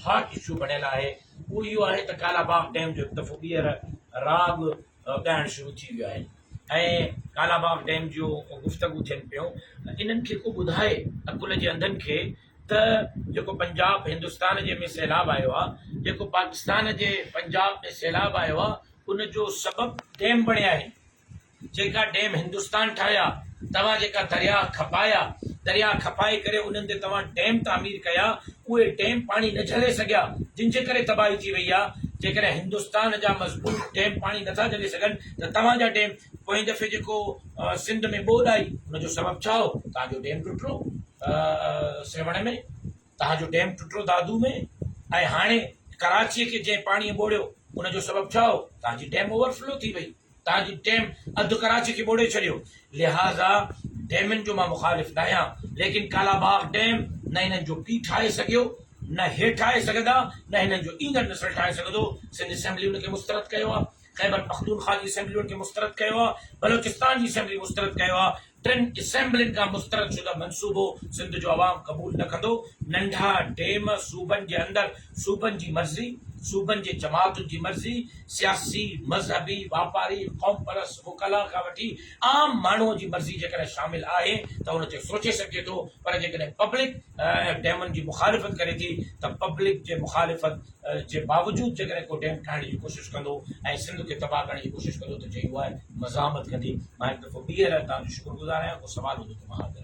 Hot issue बनियल आहे उहो इहो आहे त कालाबाग डैम जो हिकु दफ़ो ॿीहर राग ॻाइणु शुरू थी वियो आहे ऐं कालाबाग डैम जो गुफ़्तगू थियनि पियूं इन्हनि खे को ॿुधाए अकुल जे अंधनि खे त जेको पंजाब हिंदुस्तान जे में सैलाब आयो आहे, जेको पाकिस्तान जे पंजाब में सैलाब आयो आहे, उन जो सबबु डैम बणिया आहिनि। जेका डैम हिंदुस्तान ठाहिया, तव्हां जेका दरिया खपाए करे उन्हनि ते तव्हां डैम तामीर कया, उहे डैम पाणी न झले सघिया, जिन जे करे तबाही थी वई आहे। जेकॾहिं हिंदुस्तान जा मज़बूत डैम पाणी नथा झले सघनि त तव्हांजा डैम, पोइ दफ़े जेको सिंध में ॿोॾि आई उनजो सबबु छा हो? तव्हांजो डैम टुटो सेवण में, तव्हांजो डैम टुटो दादू में, ऐं हाणे कराचीअ खे जंहिं पाणीअ ॿोड़ियो उनजो सबबु छा हो? तव्हांजी डैम ओवरफ्लो थी वई, तव्हांजी डैम अधु कराची खे ॿोड़े छॾियो। लिहाज़ा डैमनि जो मां मुखालिफ़ न आहियां, लेकिन कालाबाग डैम न हिननि जो पीउ ठाहे सघियो, न हे ठाहे सघंदा, न हिननि जो ईंदड़ नस्ल ठाहे सघंदो। सिंध असेंबली उनखे मुस्तरद कयो आहे, ख़ैबर पख्तूनख्वा जी असेंबली उनखे मुस्तरद कयो आहे, बलोचिस्तान जी असेंबली मुस्तरद कयो आहे। टिनि असेंबलियुनि खां मुस्तरद शुदा मंसूबो सिंध जो अवाम क़बूल न कंदो। नंढा डैम सूबनि जे अंदरि सूबनि जी मर्ज़ी, सूबनि जे जमातुनि जी मर्ज़ी, सियासी मज़हबी वापारी क़ौम परस वकला खां वठी आम माण्हूअ जी मर्ज़ी जेकॾहिं शामिल आहे त उन ते सोचे सघे थो। पर जेकॾहिं पब्लिक डैमनि जी मुखालिफ़त करे थी त पब्लिक जे मुखालिफ़त जे बावजूदु जेकॾहिं को डैम ठाहिण जी कोशिशि कंदो ऐं सिंध खे तबाह करण जी कोशिशि कंदो त चई उहा मज़ामत कंदी। मां हिकु दफ़ो ॿीहर तव्हांजो शुक्रगुज़ार आहियां। को सवाल हूंदो त मां हाज़िर आहियां।